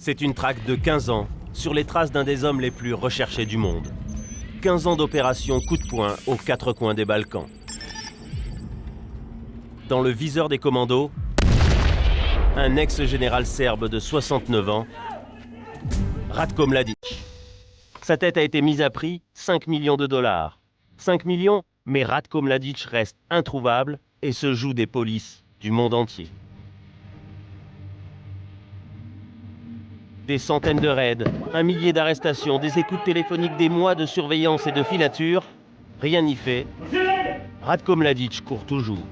C'est une traque de 15 ans sur les traces d'un des hommes les plus recherchés du monde. 15 ans d'opération coup de poing aux quatre coins des Balkans. Dans le viseur des commandos, un ex-général serbe de 69 ans, Ratko Mladic. Sa tête a été mise à prix 5 millions de dollars. 5 millions, mais Ratko Mladic reste introuvable et se joue des polices du monde entier. Des centaines de raids, un millier d'arrestations, des écoutes téléphoniques, des mois de surveillance et de filature, rien n'y fait. Ratko Mladic court toujours.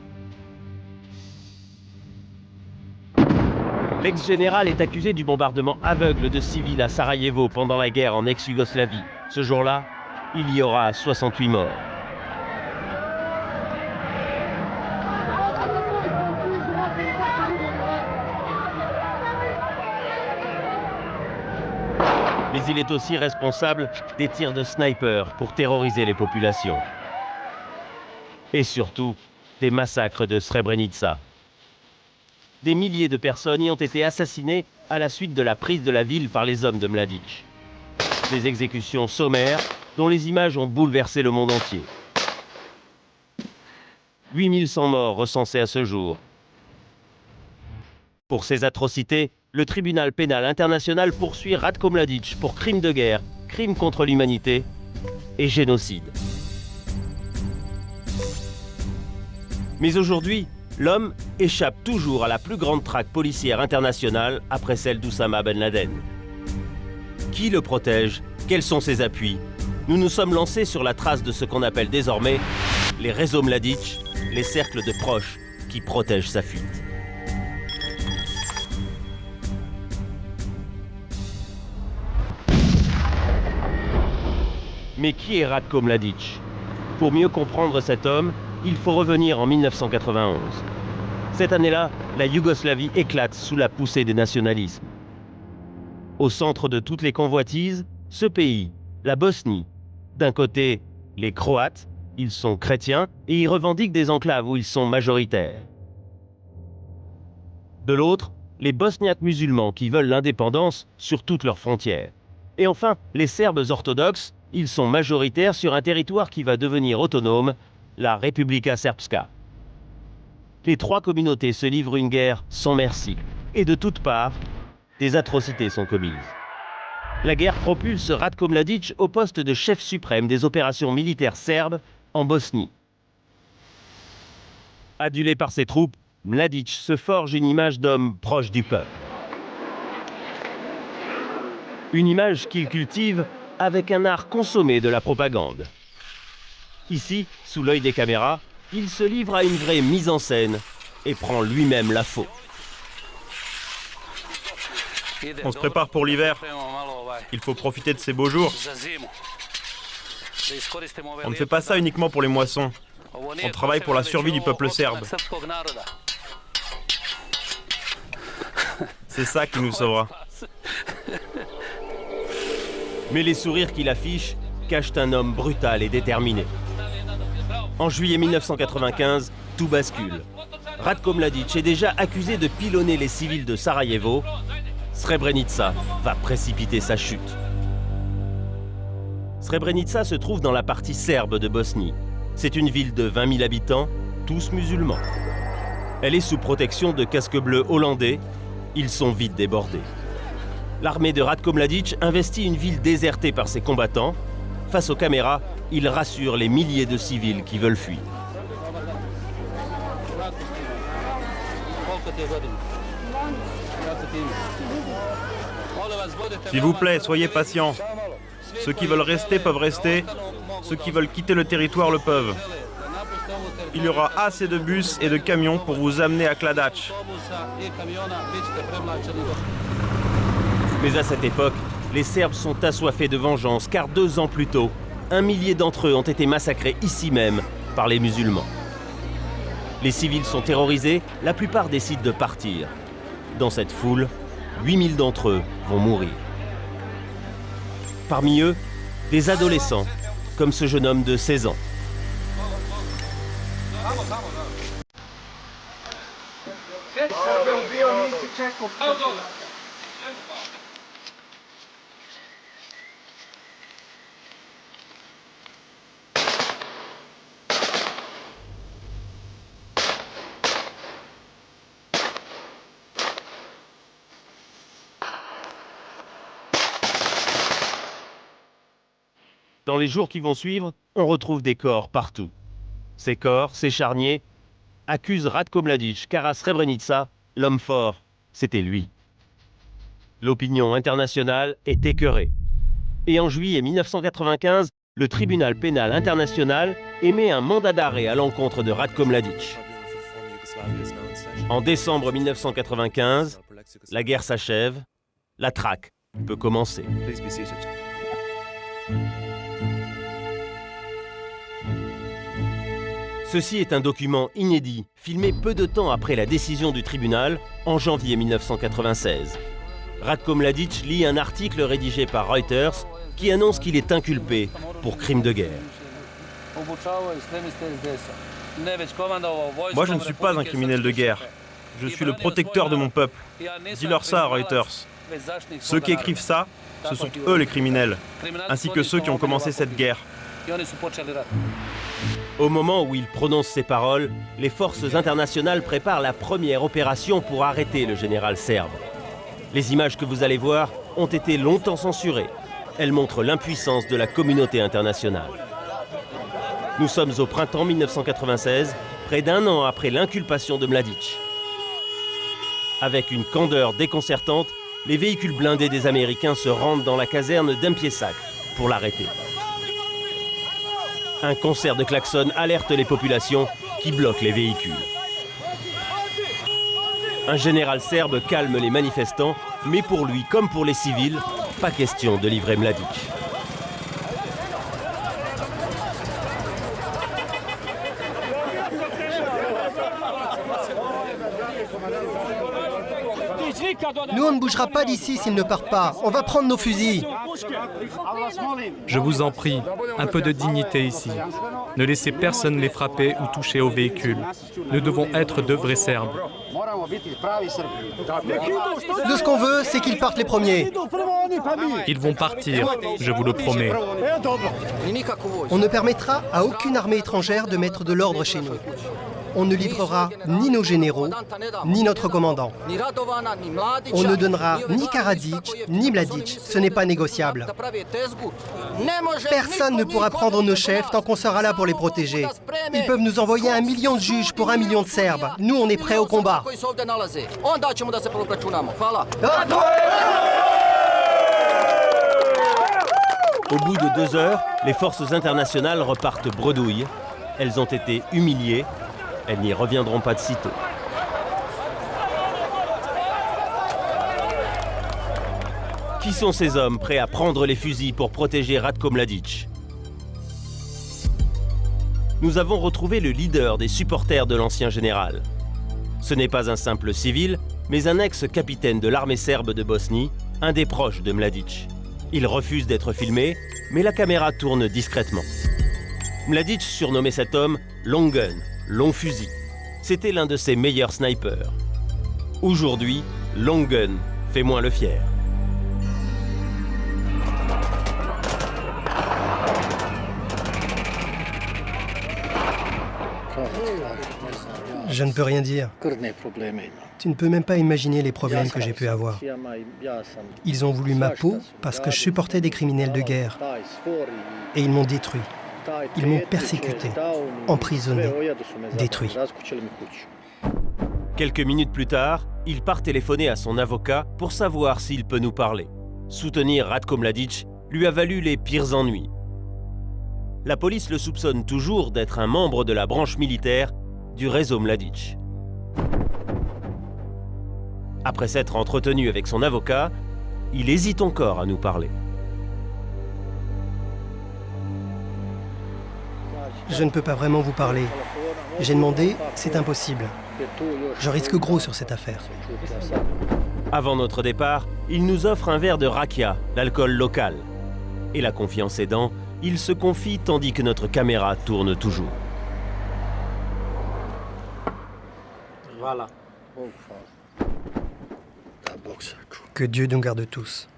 L'ex-général est accusé du bombardement aveugle de civils à Sarajevo pendant la guerre en ex-Yougoslavie. Ce jour-là, il y aura 68 morts. Mais il est aussi responsable des tirs de sniper pour terroriser les populations. Et surtout, des massacres de Srebrenica. Des milliers de personnes y ont été assassinées à la suite de la prise de la ville par les hommes de Mladic. Des exécutions sommaires dont les images ont bouleversé le monde entier. 8100 morts recensés à ce jour. Pour ces atrocités, le tribunal pénal international poursuit Ratko Mladic pour crimes de guerre, crimes contre l'humanité et génocide. Mais aujourd'hui, l'homme échappe toujours à la plus grande traque policière internationale après celle d'Oussama Ben Laden. Qui le protège? Quels sont ses appuis? Nous nous sommes lancés sur la trace de ce qu'on appelle désormais les réseaux Mladic, les cercles de proches qui protègent sa fuite. Mais qui est Ratko Mladic? Pour mieux comprendre cet homme, il faut revenir en 1991. Cette année-là, la Yougoslavie éclate sous la poussée des nationalismes. Au centre de toutes les convoitises, ce pays, la Bosnie. D'un côté, les Croates, ils sont chrétiens et ils revendiquent des enclaves où ils sont majoritaires. De l'autre, les Bosniaques musulmans qui veulent l'indépendance sur toutes leurs frontières. Et enfin, les Serbes orthodoxes, ils sont majoritaires sur un territoire qui va devenir autonome, la Republika Srpska. Les trois communautés se livrent une guerre sans merci. Et de toutes parts, des atrocités sont commises. La guerre propulse Ratko Mladic au poste de chef suprême des opérations militaires serbes en Bosnie. Adulé par ses troupes, Mladic se forge une image d'homme proche du peuple. Une image qu'il cultive avec un art consommé de la propagande. Ici, sous l'œil des caméras, il se livre à une vraie mise en scène et prend lui-même la faute. On se prépare pour l'hiver. Il faut profiter de ces beaux jours. On ne fait pas ça uniquement pour les moissons. On travaille pour la survie du peuple serbe. C'est ça qui nous sauvera. Mais les sourires qu'il affiche cachent un homme brutal et déterminé. En juillet 1995, tout bascule. Ratko Mladic est déjà accusé de pilonner les civils de Sarajevo. Srebrenica va précipiter sa chute. Srebrenica se trouve dans la partie serbe de Bosnie. C'est une ville de 20 000 habitants, tous musulmans. Elle est sous protection de casques bleus hollandais. Ils sont vite débordés. L'armée de Ratko Mladic investit une ville désertée par ses combattants. Face aux caméras, il rassure les milliers de civils qui veulent fuir. S'il vous plaît, soyez patients. Ceux qui veulent rester peuvent rester. Ceux qui veulent quitter le territoire le peuvent. Il y aura assez de bus et de camions pour vous amener à Kladac. Mais à cette époque, les Serbes sont assoiffés de vengeance car 2 ans plus tôt, 1 millier d'entre eux ont été massacrés ici même par les musulmans. Les civils sont terrorisés, la plupart décident de partir. Dans cette foule, 8000 d'entre eux vont mourir. Parmi eux, des adolescents, comme ce jeune homme de 16 ans. Dans les jours qui vont suivre, on retrouve des corps partout. Ces corps, ces charniers, accusent Ratko Mladic, car à Srebrenica, l'homme fort, c'était lui. L'opinion internationale est écœurée. Et en juillet 1995, le tribunal pénal international émet un mandat d'arrêt à l'encontre de Ratko Mladic. En décembre 1995, la guerre s'achève, la traque peut commencer. Ceci est un document inédit, filmé peu de temps après la décision du tribunal, en janvier 1996. Ratko Mladic lit un article rédigé par Reuters qui annonce qu'il est inculpé pour crime de guerre. Moi, je ne suis pas un criminel de guerre. Je suis le protecteur de mon peuple. Dis-leur ça à Reuters. Ceux qui écrivent ça, ce sont eux les criminels, ainsi que ceux qui ont commencé cette guerre. Au moment où il prononce ces paroles, les forces internationales préparent la première opération pour arrêter le général serbe. Les images que vous allez voir ont été longtemps censurées. Elles montrent l'impuissance de la communauté internationale. Nous sommes au printemps 1996, près d'un an après l'inculpation de Mladic. Avec une candeur déconcertante, les véhicules blindés des Américains se rendent dans la caserne d'Mpiesak pour l'arrêter. Un concert de klaxons alerte les populations qui bloquent les véhicules. Un général serbe calme les manifestants, mais pour lui, comme pour les civils, pas question de livrer Mladic. Nous, on ne bougera pas d'ici s'ils ne partent pas. On va prendre nos fusils. Je vous en prie, un peu de dignité ici. Ne laissez personne les frapper ou toucher au véhicule. Nous devons être de vrais Serbes. Nous, ce qu'on veut, c'est qu'ils partent les premiers. Ils vont partir, je vous le promets. On ne permettra à aucune armée étrangère de mettre de l'ordre chez nous. On ne livrera ni nos généraux, ni notre commandant. On ne donnera ni Karadzic, ni Mladic. Ce n'est pas négociable. Personne ne pourra prendre nos chefs tant qu'on sera là pour les protéger. Ils peuvent nous envoyer 1 million de juges pour 1 million de Serbes. Nous, on est prêts au combat. Au bout de 2 heures, les forces internationales repartent bredouilles. Elles ont été humiliées. Elles n'y reviendront pas de sitôt. Qui sont ces hommes prêts à prendre les fusils pour protéger Ratko Mladic? Nous avons retrouvé le leader des supporters de l'ancien général. Ce n'est pas un simple civil, mais un ex-capitaine de l'armée serbe de Bosnie, un des proches de Mladic. Il refuse d'être filmé, mais la caméra tourne discrètement. Mladic surnommait cet homme Long Gun, long fusil. C'était l'un de ses meilleurs snipers. Aujourd'hui, Long Gun fait moins le fier. Je ne peux rien dire. Tu ne peux même pas imaginer les problèmes que j'ai pu avoir. Ils ont voulu ma peau parce que je supportais des criminels de guerre. Et ils m'ont détruit. Ils m'ont persécuté, emprisonné, détruit. Quelques minutes plus tard, il part téléphoner à son avocat pour savoir s'il peut nous parler. Soutenir Ratko Mladic lui a valu les pires ennuis. La police le soupçonne toujours d'être un membre de la branche militaire du réseau Mladic. Après s'être entretenu avec son avocat, il hésite encore à nous parler. Je ne peux pas vraiment vous parler. J'ai demandé, c'est impossible. Je risque gros sur cette affaire. Avant notre départ, il nous offre un verre de rakia, l'alcool local. Et la confiance aidant, il se confie tandis que notre caméra tourne toujours. Que Dieu nous garde tous.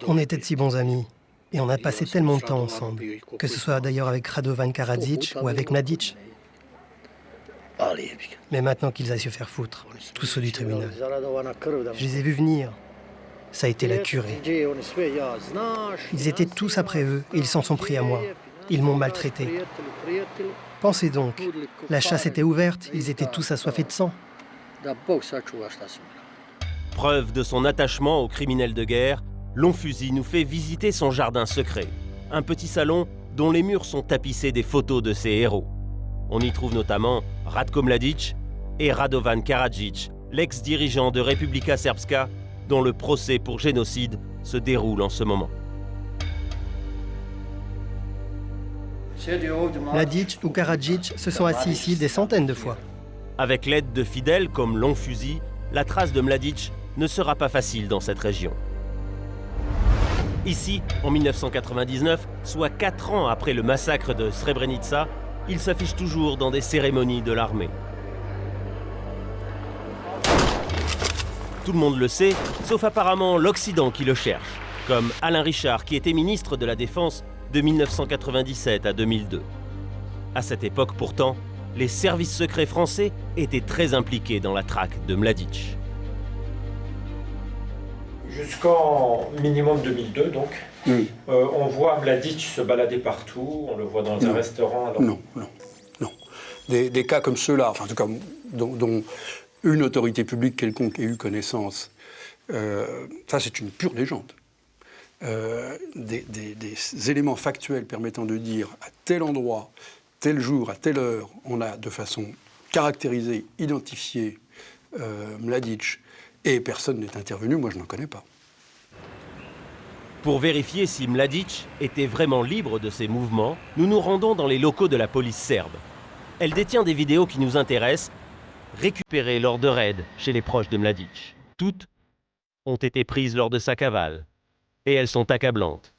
On était de si bons amis. Et on a passé tellement de temps ensemble, que ce soit d'ailleurs avec Radovan Karadzic ou avec Mladic. Mais maintenant qu'ils aillent se faire foutre, tous ceux du tribunal. Je les ai vus venir. Ça a été la curée. Ils étaient tous après eux et ils s'en sont pris à moi. Ils m'ont maltraité. Pensez donc, la chasse était ouverte, ils étaient tous assoiffés de sang. Preuve de son attachement aux criminels de guerre, Longfusil nous fait visiter son jardin secret. Un petit salon dont les murs sont tapissés des photos de ses héros. On y trouve notamment Ratko Mladic et Radovan Karadzic, l'ex-dirigeant de Republika Srpska, dont le procès pour génocide se déroule en ce moment. Mladic ou Karadzic se sont assis ici des centaines de fois. Avec l'aide de fidèles comme Longfusil, la trace de Mladic ne sera pas facile dans cette région. Ici, en 1999, soit 4 ans après le massacre de Srebrenica, il s'affiche toujours dans des cérémonies de l'armée. Tout le monde le sait, sauf apparemment l'Occident qui le cherche, comme Alain Richard qui était ministre de la Défense de 1997 à 2002. À cette époque pourtant, les services secrets français étaient très impliqués dans la traque de Mladic. Jusqu'en minimum 2002, donc, on voit Mladic se balader partout, on le voit dans un restaurant. Alors... Non. Des cas comme ceux-là, enfin, en tout cas, dont une autorité publique quelconque ait eu connaissance, ça c'est une pure légende. Des éléments factuels permettant de dire à tel endroit, tel jour, à telle heure, on a de façon caractérisée, identifié Mladic, et personne n'est intervenu, moi je n'en connais pas. Pour vérifier si Mladic était vraiment libre de ses mouvements, nous nous rendons dans les locaux de la police serbe. Elle détient des vidéos qui nous intéressent, récupérées lors de raids chez les proches de Mladic. Toutes ont été prises lors de sa cavale, et elles sont accablantes.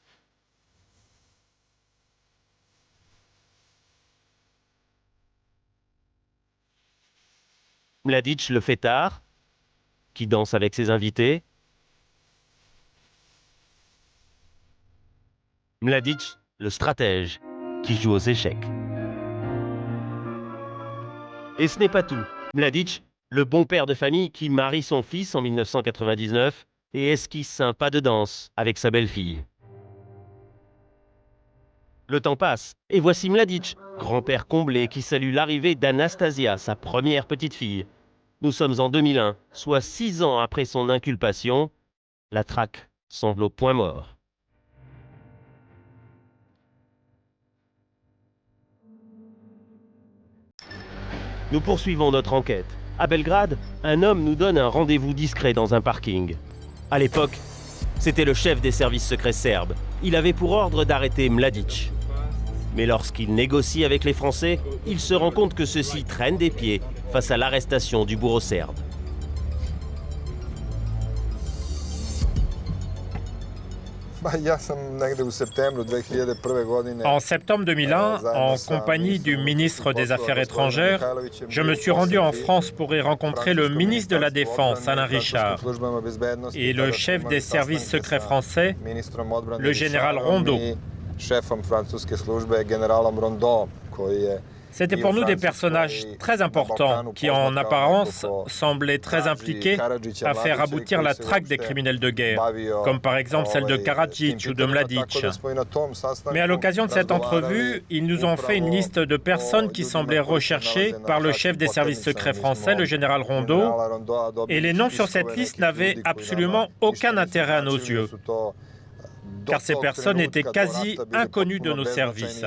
Mladic le fêtard, qui danse avec ses invités. Mladic, le stratège, qui joue aux échecs. Et ce n'est pas tout. Mladic, le bon père de famille qui marie son fils en 1999 et esquisse un pas de danse avec sa belle-fille. Le temps passe, et voici Mladic, grand-père comblé qui salue l'arrivée d'Anastasia, sa première petite fille. Nous sommes en 2001, soit 6 ans après son inculpation. La traque semble au point mort. Nous poursuivons notre enquête. À Belgrade, un homme nous donne un rendez-vous discret dans un parking. À l'époque, c'était le chef des services secrets serbes. Il avait pour ordre d'arrêter Mladic. Mais lorsqu'il négocie avec les Français, il se rend compte que ceux-ci traînent des pieds face à l'arrestation du bourreau serbe. En septembre 2001, en compagnie du ministre des Affaires étrangères, je me suis rendu en France pour y rencontrer le ministre de la Défense, Alain Richard, et le chef des services secrets français, le général Rondeau. C'était pour nous des personnages très importants qui, en apparence, semblaient très impliqués à faire aboutir la traque des criminels de guerre, comme par exemple celle de Karadzic ou de Mladic. Mais à l'occasion de cette entrevue, ils nous ont fait une liste de personnes qui semblaient recherchées par le chef des services secrets français, le général Rondeau, et les noms sur cette liste n'avaient absolument aucun intérêt à nos yeux, car ces personnes étaient quasi inconnues de nos services.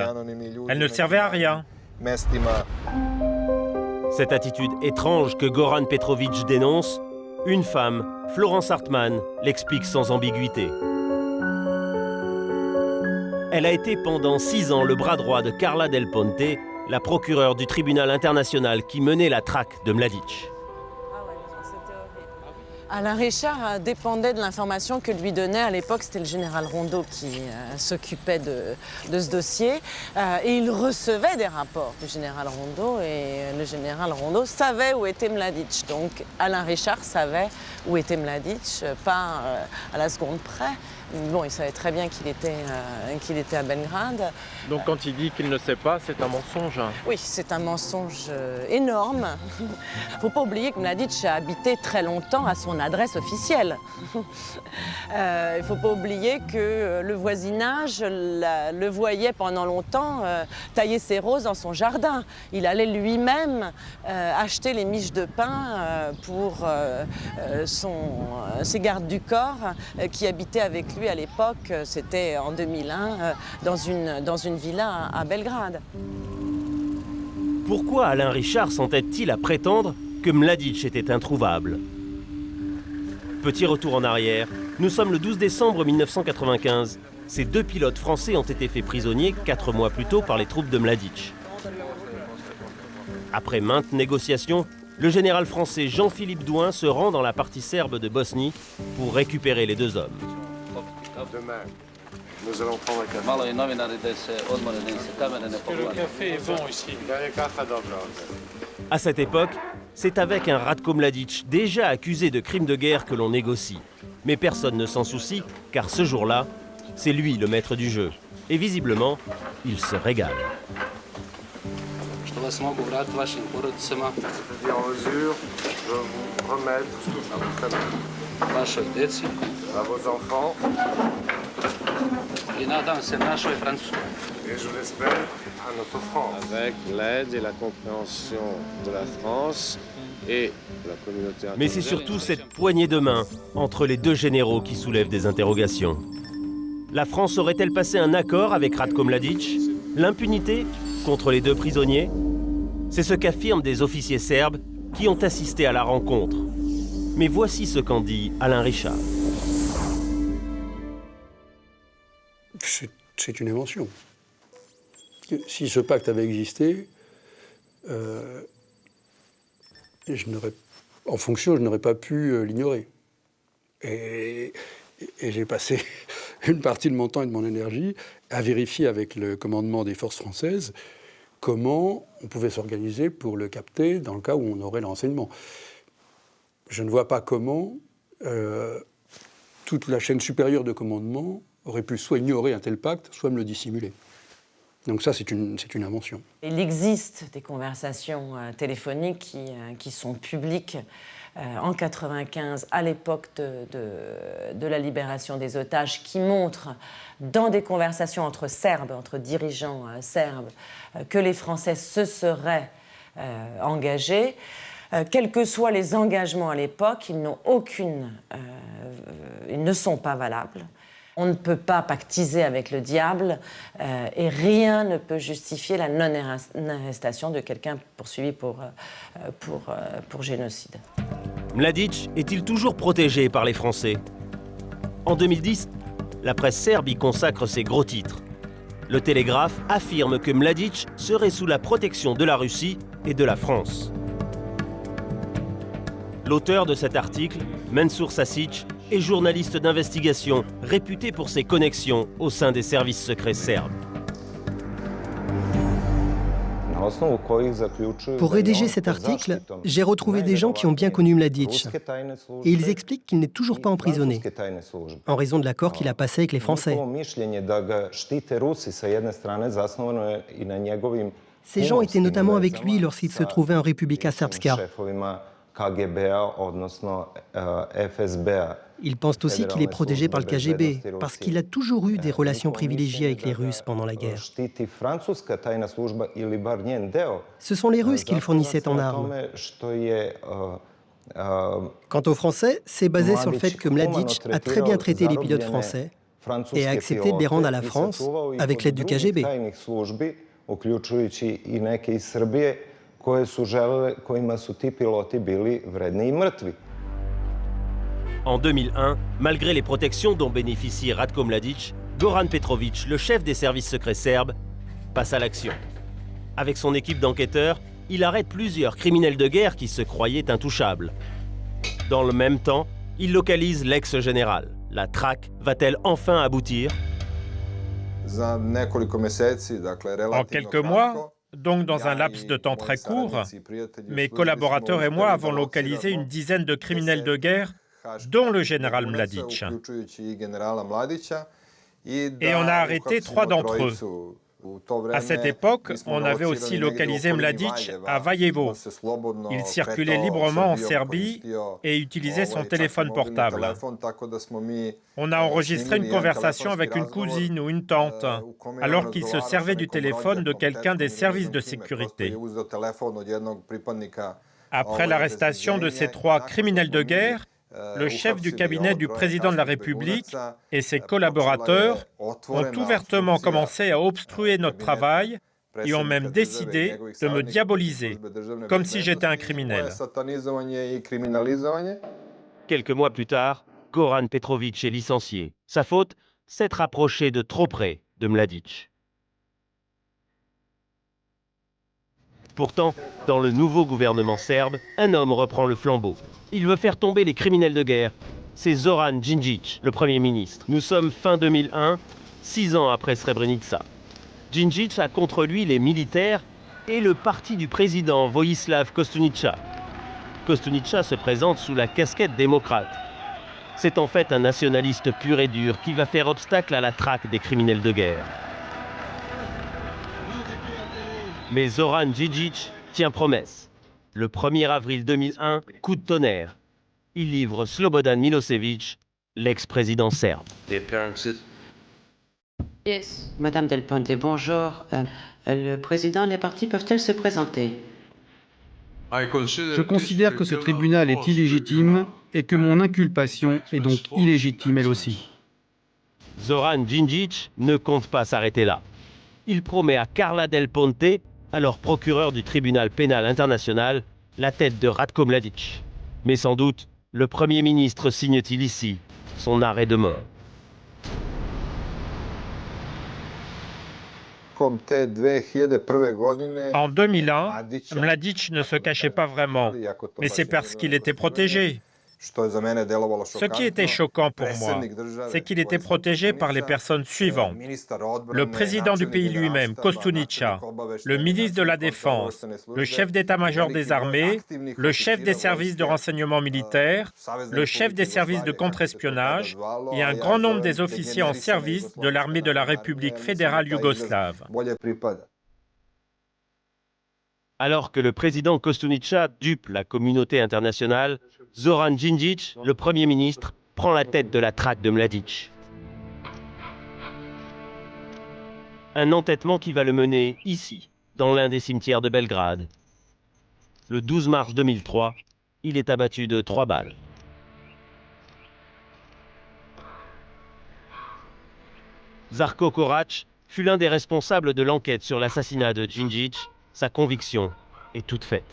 Elles ne servaient à rien. Cette attitude étrange que Goran Petrovic dénonce, une femme, Florence Hartmann, l'explique sans ambiguïté. Elle a été pendant 6 ans le bras droit de Carla Del Ponte, la procureure du tribunal international qui menait la traque de Mladic. Alain Richard dépendait de l'information que lui donnait à l'époque, c'était le général Rondeau qui s'occupait de ce dossier. Et il recevait des rapports du général Rondeau et le général Rondeau savait où était Mladic. Donc Alain Richard savait où était Mladic, pas à la seconde près. Bon, il savait très bien qu'il était à Belgrade. Donc quand il dit qu'il ne sait pas, c'est un mensonge? Oui, c'est un mensonge énorme. Il ne faut pas oublier que Mladic a habité très longtemps à son l'adresse officielle. Il ne faut pas oublier que le voisinage le voyait pendant longtemps tailler ses roses dans son jardin. Il allait lui-même acheter les miches de pain pour ses gardes du corps qui habitaient avec lui à l'époque, c'était en 2001, dans une villa à Belgrade. Pourquoi Alain Richard s'entête-t-il à prétendre que Mladic était introuvable? Petit retour en arrière, nous sommes le 12 décembre 1995. Ces 2 pilotes français ont été faits prisonniers 4 mois plus tôt par les troupes de Mladic. Après maintes négociations, le général français Jean-Philippe Douin se rend dans la partie serbe de Bosnie pour récupérer les 2 hommes. Demain, nous allons prendre un café. Le café est bon ici. À cette époque, c'est avec un Ratko Mladic déjà accusé de crimes de guerre que l'on négocie. Mais personne ne s'en soucie, car ce jour-là, c'est lui le maître du jeu. Et visiblement, il se régale. C'est-à-dire en mesure de vous remettre à vos familles, à vos enfants, et je l'espère à notre France. Avec l'aide et la compréhension de la France et la communauté internationale. Mais c'est surtout cette poignée de main entre les 2 généraux qui soulève des interrogations. La France aurait-elle passé un accord avec Ratko Mladic? L'impunité contre les 2 prisonniers? C'est ce qu'affirment des officiers serbes qui ont assisté à la rencontre. Mais voici ce qu'en dit Alain Richard. C'est une invention. Si ce pacte avait existé, en fonction, je n'aurais pas pu l'ignorer. Et j'ai passé une partie de mon temps et de mon énergie à vérifier avec le commandement des forces françaises comment on pouvait s'organiser pour le capter dans le cas où on aurait le renseignement. Je ne vois pas comment toute la chaîne supérieure de commandement aurait pu soit ignorer un tel pacte, soit me le dissimuler. Donc ça, c'est une invention. Il existe des conversations téléphoniques qui sont publiques en 1995, à l'époque de la libération des otages, qui montrent dans des conversations entre Serbes, entre dirigeants serbes, que les Français se seraient engagés. Quels que soient les engagements à l'époque, ils ne sont pas valables. On ne peut pas pactiser avec le diable et rien ne peut justifier la non-arrestation de quelqu'un poursuivi pour génocide. Mladic est-il toujours protégé par les Français? En 2010, la presse serbe y consacre ses gros titres. Le Télégraphe affirme que Mladic serait sous la protection de la Russie et de la France. L'auteur de cet article, Mensur Sasic, est journaliste d'investigation réputé pour ses connexions au sein des services secrets serbes. Pour rédiger cet article, j'ai retrouvé des gens qui ont bien connu Mladic. Et ils expliquent qu'il n'est toujours pas emprisonné, en raison de l'accord qu'il a passé avec les Français. Ces gens étaient notamment avec lui lorsqu'il se trouvait en Republika Srpska. Ils pensent aussi qu'il est protégé par le KGB, parce qu'il a toujours eu des relations privilégiées avec les Russes pendant la guerre. Ce sont les Russes qui le fournissaient en armes. Quant aux Français, c'est basé sur le fait que Mladic a très bien traité les pilotes français et a accepté de les rendre à la France avec l'aide du KGB. En 2001, malgré les protections dont bénéficie Ratko Mladic, Goran Petrovic, le chef des services secrets serbes, passe à l'action. Avec son équipe d'enquêteurs, il arrête plusieurs criminels de guerre qui se croyaient intouchables. Dans le même temps, il localise l'ex-général. La traque va-t-elle enfin aboutir? En quelques mois, donc dans un laps de temps très court, mes collaborateurs et moi avons localisé une dizaine de criminels de guerre, dont le général Mladic. Et on a arrêté 3 d'entre eux. À cette époque, on avait aussi localisé Mladić à Valjevo. Il circulait librement en Serbie et utilisait son téléphone portable. On a enregistré une conversation avec une cousine ou une tante, alors qu'il se servait du téléphone de quelqu'un des services de sécurité. Après l'arrestation de ces 3 criminels de guerre, le chef du cabinet du président de la République et ses collaborateurs ont ouvertement commencé à obstruer notre travail et ont même décidé de me diaboliser, comme si j'étais un criminel. Quelques mois plus tard, Goran Petrović est licencié. Sa faute, s'être approché de trop près de Mladić. Pourtant, dans le nouveau gouvernement serbe, un homme reprend le flambeau. Il veut faire tomber les criminels de guerre. C'est Zoran Đinđić, le Premier ministre. Nous sommes fin 2001, 6 ans après Srebrenica. Đinđić a contre lui les militaires et le parti du président Vojislav Koštunica. Koštunica se présente sous la casquette démocrate. C'est en fait un nationaliste pur et dur qui va faire obstacle à la traque des criminels de guerre. Mais Zoran Đinđić tient promesse. Le 1er avril 2001, coup de tonnerre. Il livre Slobodan Milošević, l'ex-président serbe. Yes. Madame Del Ponte, bonjour. Le président et les partis peuvent-elles se présenter? Je considère que ce tribunal est illégitime et que mon inculpation est donc illégitime elle aussi. Zoran Đinđić ne compte pas s'arrêter là. Il promet à Carla Del Ponte, alors procureur du tribunal pénal international, la tête de Ratko Mladić. Mais sans doute, le Premier ministre signe-t-il ici son arrêt de mort. En 2001, Mladić ne se cachait pas vraiment, mais c'est parce qu'il était protégé. Ce qui était choquant pour moi, c'est qu'il était protégé par les personnes suivantes. Le président du pays lui-même, Koštunica, le ministre de la Défense, le chef d'état-major des armées, le chef des services de renseignement militaire, le chef des services de contre-espionnage et un grand nombre des officiers en service de l'armée de la République fédérale yougoslave. Alors que le président Koštunica dupe la communauté internationale, Zoran Đinđić, le Premier ministre, prend la tête de la traque de Mladić. Un entêtement qui va le mener ici, dans l'un des cimetières de Belgrade. Le 12 mars 2003, il est abattu de 3 balles. Žarko Korać fut l'un des responsables de l'enquête sur l'assassinat de Đinđić. Sa conviction est toute faite.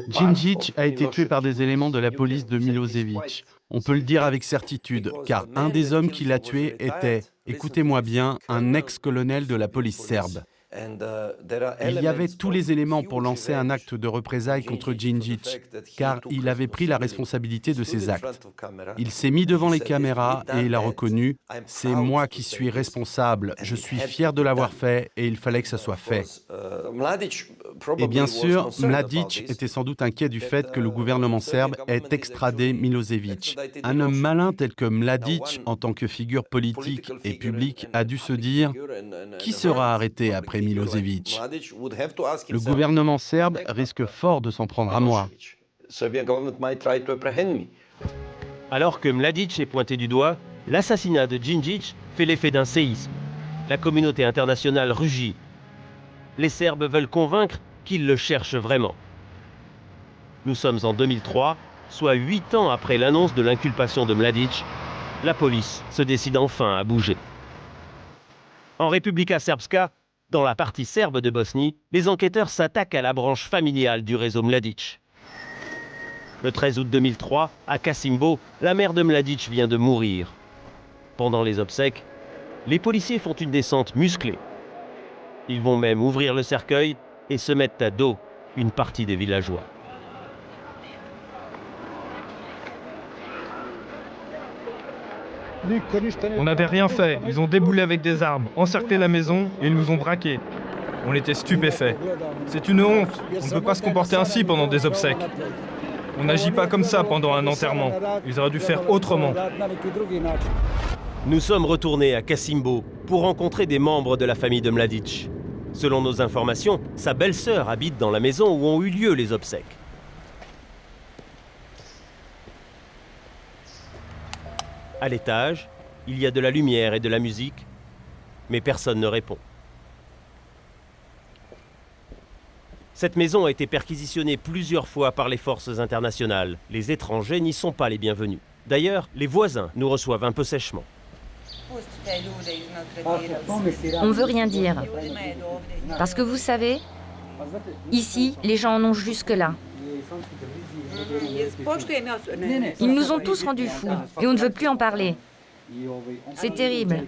Đinđić a été tué par des éléments de la police de Milošević. On peut le dire avec certitude, car un des hommes qui l'a tué était, écoutez-moi bien, un ex-colonel de la police serbe. Il y avait tous les éléments pour lancer un acte de représailles contre Đinđić, car il avait pris la responsabilité de ses actes. Il s'est mis devant les caméras et il a reconnu « C'est moi qui suis responsable, je suis fier de l'avoir fait et il fallait que ça soit fait ». Et bien sûr, Mladić était sans doute inquiet du fait que le gouvernement serbe ait extradé Milošević. Un homme malin tel que Mladić, en tant que figure politique et publique, a dû se dire « Qui sera arrêté après Milošević ? Le gouvernement serbe risque fort de s'en prendre à moi. » Alors que Mladić est pointé du doigt, l'assassinat de Đinđić fait l'effet d'un séisme. La communauté internationale rugit. Les Serbes veulent convaincre qu'ils le cherchent vraiment. Nous sommes en 2003, soit 8 ans après l'annonce de l'inculpation de Mladić. La police se décide enfin à bouger. En Republika Srpska, dans la partie serbe de Bosnie, les enquêteurs s'attaquent à la branche familiale du réseau Mladić. Le 13 août 2003, à Kasimbo, la mère de Mladić vient de mourir. Pendant les obsèques, les policiers font une descente musclée. Ils vont même ouvrir le cercueil et se mettent à dos une partie des villageois. On n'avait rien fait. Ils ont déboulé avec des armes, encerclé la maison et ils nous ont braqués. On était stupéfaits. C'est une honte. On ne peut pas se comporter ainsi pendant des obsèques. On n'agit pas comme ça pendant un enterrement. Ils auraient dû faire autrement. Nous sommes retournés à Kasimbo pour rencontrer des membres de la famille de Mladic. Selon nos informations, sa belle-sœur habite dans la maison où ont eu lieu les obsèques. À l'étage, il y a de la lumière et de la musique, mais personne ne répond. Cette maison a été perquisitionnée plusieurs fois par les forces internationales. Les étrangers n'y sont pas les bienvenus. D'ailleurs, les voisins nous reçoivent un peu sèchement. On ne veut rien dire. Parce que vous savez, ici, les gens en ont jusque-là. Ils nous ont tous rendus fous et on ne veut plus en parler. C'est terrible.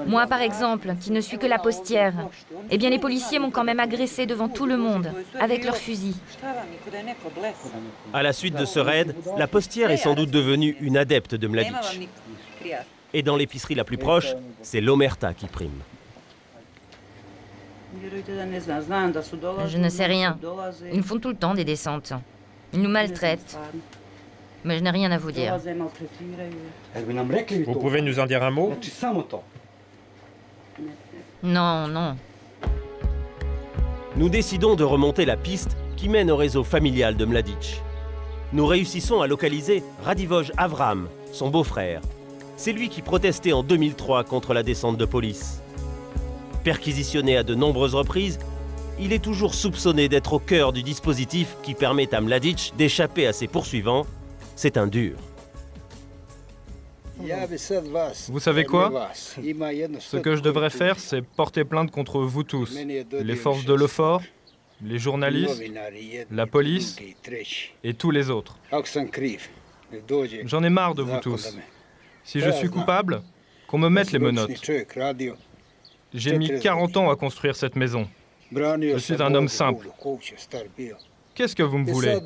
Moi, par exemple, qui ne suis que la postière, eh bien les policiers m'ont quand même agressé devant tout le monde, avec leurs fusils. À la suite de ce raid, la postière est sans doute devenue une adepte de Mladic. Et dans l'épicerie la plus proche, c'est l'omerta qui prime. Je ne sais rien. Ils me font tout le temps des descentes. Ils nous maltraitent. Mais je n'ai rien à vous dire. Vous pouvez nous en dire un mot? Non, non. Nous décidons de remonter la piste qui mène au réseau familial de Mladic. Nous réussissons à localiser Radivoj Avram, son beau-frère. C'est lui qui protestait en 2003 contre la descente de police. Perquisitionné à de nombreuses reprises, il est toujours soupçonné d'être au cœur du dispositif qui permet à Mladic d'échapper à ses poursuivants. C'est un dur. Vous savez quoi? Ce que je devrais faire, c'est porter plainte contre vous tous. Les forces de l'EUFOR, les journalistes, la police et tous les autres. J'en ai marre de vous tous. Si je suis coupable, qu'on me mette les menottes. J'ai mis 40 ans à construire cette maison. Je suis un homme simple. Qu'est-ce que vous me voulez?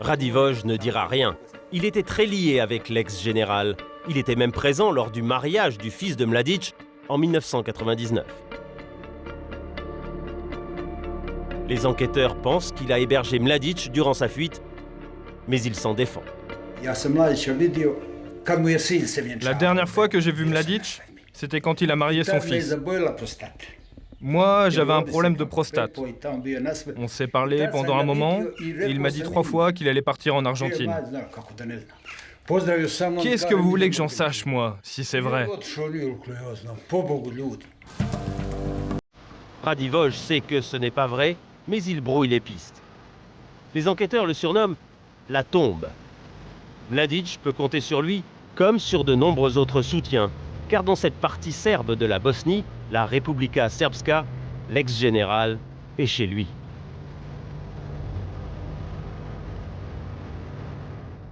Radivoj ne dira rien. Il était très lié avec l'ex-général. Il était même présent lors du mariage du fils de Mladic en 1999. Les enquêteurs pensent qu'il a hébergé Mladic durant sa fuite, mais il s'en défend. La dernière fois que j'ai vu Mladic, c'était quand il a marié son fils. Moi, j'avais un problème de prostate. On s'est parlé pendant un moment et il m'a dit 3 fois qu'il allait partir en Argentine. Qu'est-ce que vous voulez que j'en sache, moi, si c'est vrai? Radivoj sait que ce n'est pas vrai, mais il brouille les pistes. Les enquêteurs le surnomment la tombe. Mladic peut compter sur lui comme sur de nombreux autres soutiens, car dans cette partie serbe de la Bosnie, la Republika Srpska, l'ex-général est chez lui.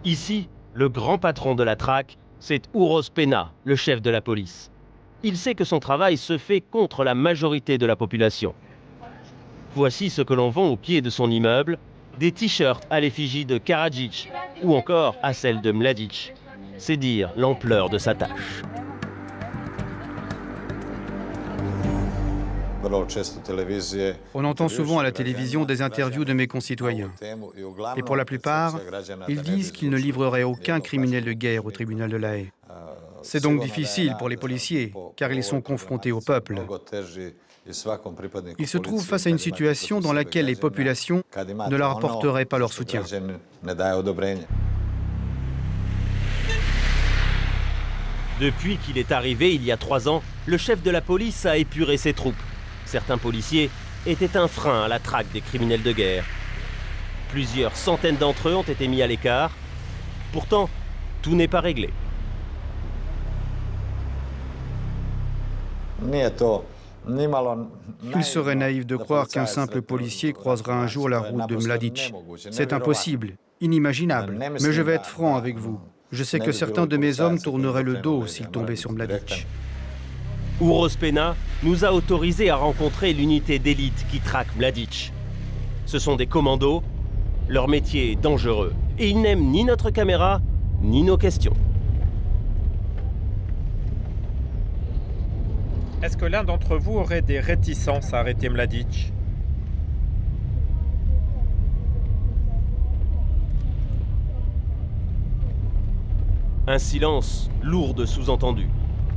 Ici, le grand patron de la traque, c'est Uros Pena, le chef de la police. Il sait que son travail se fait contre la majorité de la population. Voici ce que l'on vend au pied de son immeuble, des t-shirts à l'effigie de Karadzic ou encore à celle de Mladic. C'est dire l'ampleur de sa tâche. On entend souvent à la télévision des interviews de mes concitoyens. Et pour la plupart, ils disent qu'ils ne livreraient aucun criminel de guerre au tribunal de La Haye. C'est donc difficile pour les policiers, car ils sont confrontés au peuple. Ils se trouvent face à une situation dans laquelle les populations ne leur apporteraient pas leur soutien. Depuis qu'il est arrivé il y a 3 ans, le chef de la police a épuré ses troupes. Certains policiers étaient un frein à la traque des criminels de guerre. Plusieurs centaines d'entre eux ont été mis à l'écart. Pourtant, tout n'est pas réglé. Il serait naïf de croire qu'un simple policier croisera un jour la route de Mladic. C'est impossible, inimaginable. Mais je vais être franc avec vous. Je sais que certains de mes hommes tourneraient le dos s'ils tombaient sur Mladic. Uros Pena nous a autorisé à rencontrer l'unité d'élite qui traque Mladic. Ce sont des commandos, leur métier est dangereux et ils n'aiment ni notre caméra, ni nos questions. Est-ce que l'un d'entre vous aurait des réticences à arrêter Mladic? Un silence lourd de sous-entendus.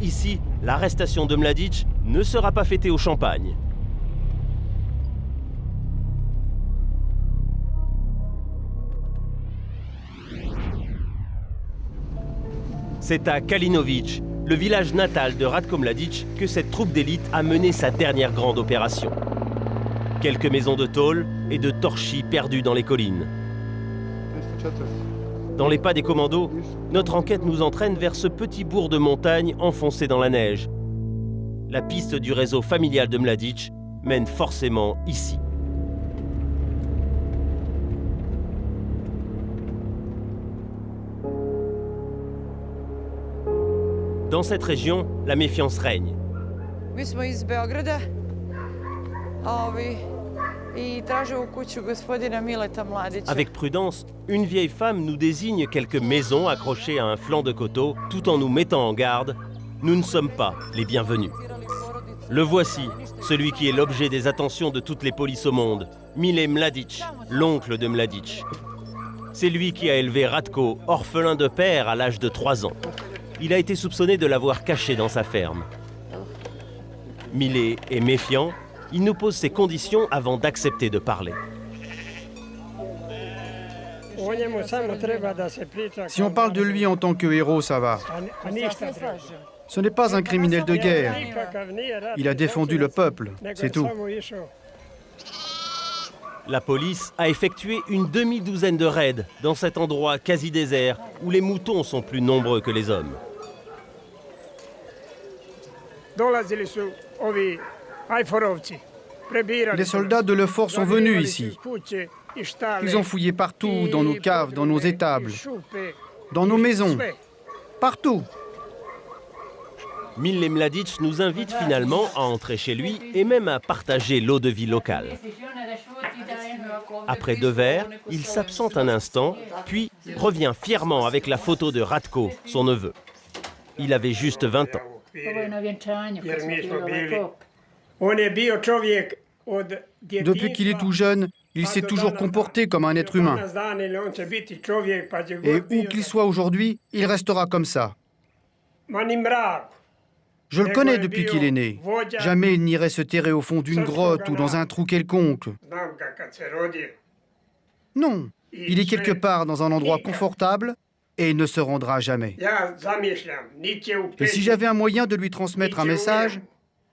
Ici, l'arrestation de Mladic ne sera pas fêtée au champagne. C'est à Kalinovic, le village natal de Ratko Mladic, que cette troupe d'élite a mené sa dernière grande opération. Quelques maisons de tôle et de torchis perdus dans les collines. Dans les pas des commandos, notre enquête nous entraîne vers ce petit bourg de montagne enfoncé dans la neige. La piste du réseau familial de Mladic mène forcément ici. Dans cette région, la méfiance règne. Avec prudence, une vieille femme nous désigne quelques maisons accrochées à un flanc de coteau, tout en nous mettant en garde. Nous ne sommes pas les bienvenus. Le voici, celui qui est l'objet des attentions de toutes les polices au monde, Mile Mladic, l'oncle de Mladic. C'est lui qui a élevé Ratko, orphelin de père à l'âge de 3 ans. Il a été soupçonné de l'avoir caché dans sa ferme. Mile est méfiant. Il nous pose ses conditions avant d'accepter de parler. Si on parle de lui en tant que héros, ça va. Ce n'est pas un criminel de guerre. Il a défendu le peuple, c'est tout. La police a effectué une demi-douzaine de raids dans cet endroit quasi désert où les moutons sont plus nombreux que les hommes. Les soldats de l'EUFOR sont venus ici. Ils ont fouillé partout, dans nos caves, dans nos étables, dans nos maisons, partout. Mile Mladic nous invite finalement à entrer chez lui et même à partager l'eau de vie locale. Après 2 verres, il s'absente un instant, puis revient fièrement avec la photo de Ratko, son neveu. Il avait juste 20 ans. Depuis qu'il est tout jeune, il s'est toujours comporté comme un être humain. Et où qu'il soit aujourd'hui, il restera comme ça. Je le connais depuis qu'il est né. Jamais il n'irait se terrer au fond d'une grotte ou dans un trou quelconque. Non, il est quelque part dans un endroit confortable et il ne se rendra jamais. Et si j'avais un moyen de lui transmettre un message,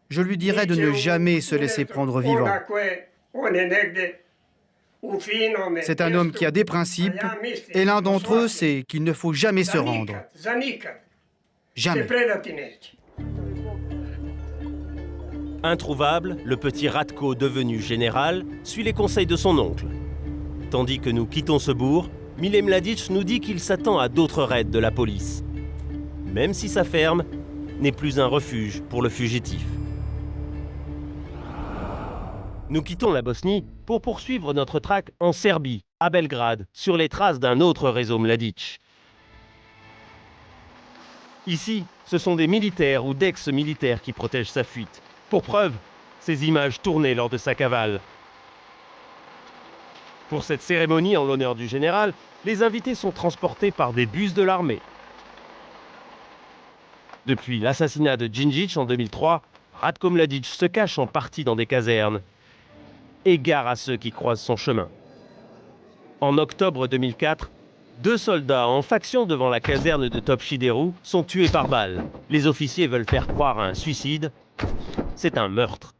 je lui dirais de ne jamais se laisser prendre vivant. C'est un homme qui a des principes, et l'un d'entre eux, c'est qu'il ne faut jamais se rendre. Jamais. Introuvable, le petit Ratko devenu général suit les conseils de son oncle. Tandis que nous quittons ce bourg, Mile Mladic nous dit qu'il s'attend à d'autres raids de la police. Même si sa ferme n'est plus un refuge pour le fugitif. Nous quittons la Bosnie pour poursuivre notre traque en Serbie, à Belgrade, sur les traces d'un autre réseau Mladic. Ici, ce sont des militaires ou d'ex-militaires qui protègent sa fuite. Pour preuve, ces images tournées lors de sa cavale. Pour cette cérémonie en l'honneur du général, les invités sont transportés par des bus de l'armée. Depuis l'assassinat de Djindjic en 2003, Ratko Mladic se cache en partie dans des casernes. Égare à ceux qui croisent son chemin. En octobre 2004, 2 soldats en faction devant la caserne de Topchideru sont tués par balle. Les officiers veulent faire croire à un suicide. C'est un meurtre.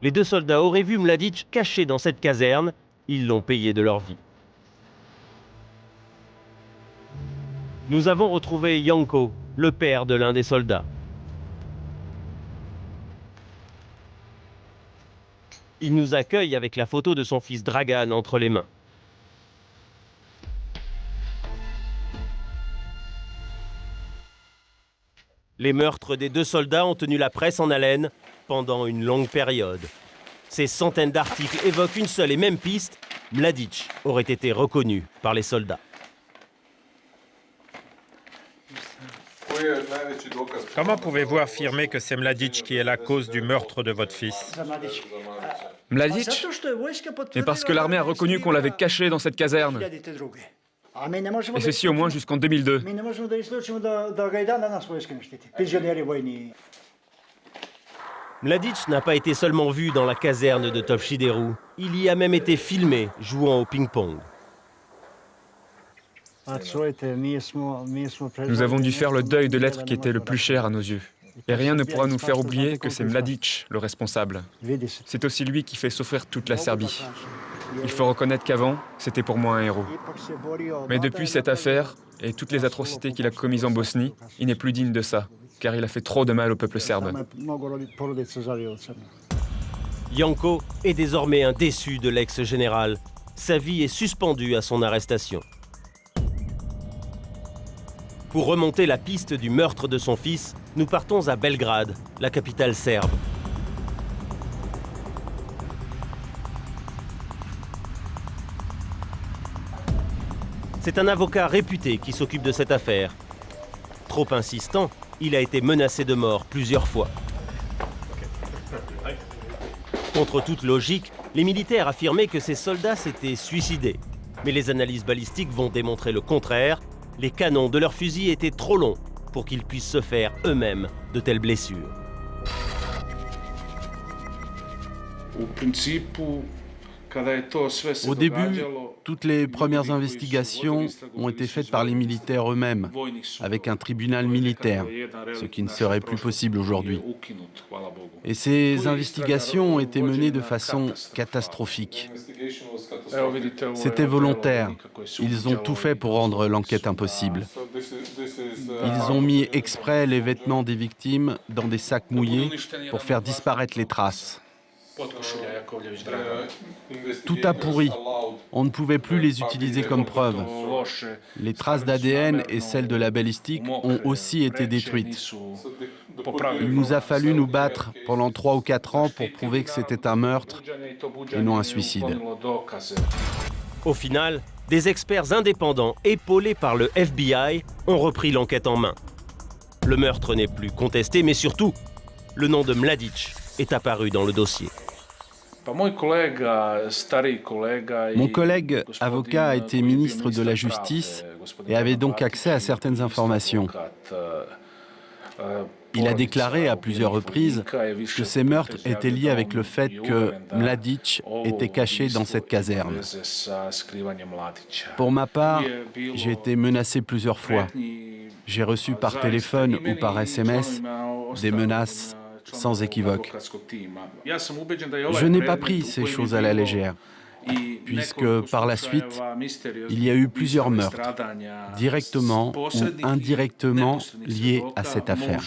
Les 2 soldats auraient vu Mladic caché dans cette caserne. Ils l'ont payé de leur vie. Nous avons retrouvé Janko, le père de l'un des soldats. Il nous accueille avec la photo de son fils Dragan entre les mains. Les meurtres des 2 soldats ont tenu la presse en haleine pendant une longue période. Ces centaines d'articles évoquent une seule et même piste. Mladic aurait été reconnu par les soldats. Comment pouvez-vous affirmer que c'est Mladic qui est la cause du meurtre de votre fils? Mladic? Mais parce que l'armée a reconnu qu'on l'avait caché dans cette caserne. Et ceci au moins jusqu'en 2002. Mladic n'a pas été seulement vu dans la caserne de Topchideru, il y a même été filmé jouant au ping-pong. Nous avons dû faire le deuil de l'être qui était le plus cher à nos yeux. Et rien ne pourra nous faire oublier que c'est Mladic le responsable. C'est aussi lui qui fait souffrir toute la Serbie. Il faut reconnaître qu'avant, c'était pour moi un héros. Mais depuis cette affaire et toutes les atrocités qu'il a commises en Bosnie, il n'est plus digne de ça, car il a fait trop de mal au peuple serbe. Janko est désormais un déçu de l'ex-général. Sa vie est suspendue à son arrestation. Pour remonter la piste du meurtre de son fils, nous partons à Belgrade, la capitale serbe. C'est un avocat réputé qui s'occupe de cette affaire. Trop insistant, il a été menacé de mort plusieurs fois. Contre toute logique, les militaires affirmaient que ces soldats s'étaient suicidés. Mais les analyses balistiques vont démontrer le contraire. Les canons de leurs fusils étaient trop longs pour qu'ils puissent se faire eux-mêmes de telles blessures. Au début, toutes les premières investigations ont été faites par les militaires eux-mêmes, avec un tribunal militaire, ce qui ne serait plus possible aujourd'hui. Et ces investigations ont été menées de façon catastrophique. C'était volontaire. Ils ont tout fait pour rendre l'enquête impossible. Ils ont mis exprès les vêtements des victimes dans des sacs mouillés pour faire disparaître les traces. Tout a pourri. On ne pouvait plus les utiliser comme preuve. Les traces d'ADN et celles de la balistique ont aussi été détruites. Il nous a fallu nous battre pendant 3 ou 4 ans pour prouver que c'était un meurtre et non un suicide. Au final, des experts indépendants épaulés par le FBI ont repris l'enquête en main. Le meurtre n'est plus contesté, mais surtout, le nom de Mladic est apparu dans le dossier. Mon collègue avocat a été ministre de la Justice et avait donc accès à certaines informations. Il a déclaré à plusieurs reprises que ces meurtres étaient liés avec le fait que Mladic était caché dans cette caserne. Pour ma part, j'ai été menacé plusieurs fois. J'ai reçu par téléphone ou par SMS des menaces sans équivoque. Je n'ai pas pris ces choses à la légère, puisque par la suite, il y a eu plusieurs meurtres, directement ou indirectement liés à cette affaire.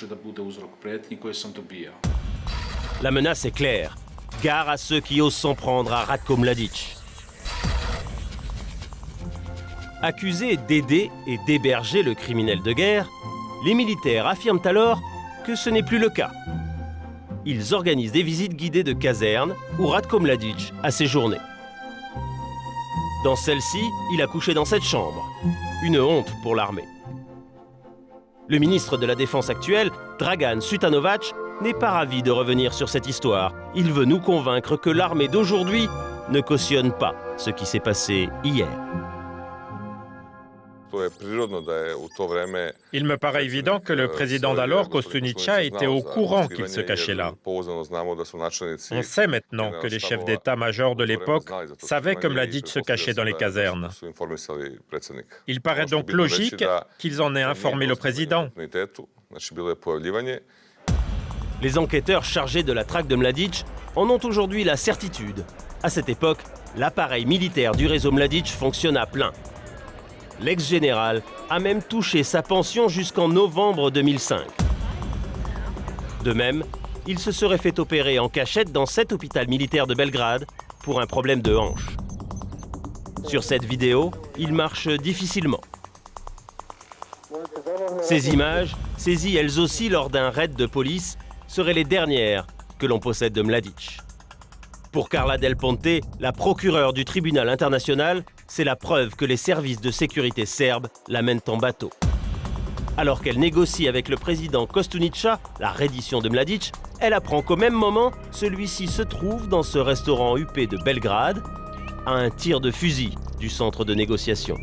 La menace est claire. Gare à ceux qui osent s'en prendre à Ratko Mladic. Accusés d'aider et d'héberger le criminel de guerre, les militaires affirment alors que ce n'est plus le cas. Ils organisent des visites guidées de casernes où Ratko Mladic a séjourné. Dans celle-ci, il a couché dans cette chambre. Une honte pour l'armée. Le ministre de la Défense actuel, Dragan Šutanovac, n'est pas ravi de revenir sur cette histoire. Il veut nous convaincre que l'armée d'aujourd'hui ne cautionne pas ce qui s'est passé hier. Il me paraît évident que le président d'alors, Koštunica, était au courant qu'il se cachait là. On sait maintenant que les chefs d'état-major de l'époque savaient que Mladic se cachait dans les casernes. Il paraît donc logique qu'ils en aient informé le président. Les enquêteurs chargés de la traque de Mladic en ont aujourd'hui la certitude. À cette époque, l'appareil militaire du réseau Mladic fonctionne à plein. L'ex-général a même touché sa pension jusqu'en novembre 2005. De même, il se serait fait opérer en cachette dans cet hôpital militaire de Belgrade pour un problème de hanche. Sur cette vidéo, il marche difficilement. Ces images, saisies elles aussi lors d'un raid de police, seraient les dernières que l'on possède de Mladic. Pour Carla Del Ponte, la procureure du tribunal international, c'est la preuve que les services de sécurité serbes l'amènent en bateau. Alors qu'elle négocie avec le président Koštunica la reddition de Mladić, elle apprend qu'au même moment, celui-ci se trouve dans ce restaurant huppé de Belgrade, à un tir de fusil du centre de négociation.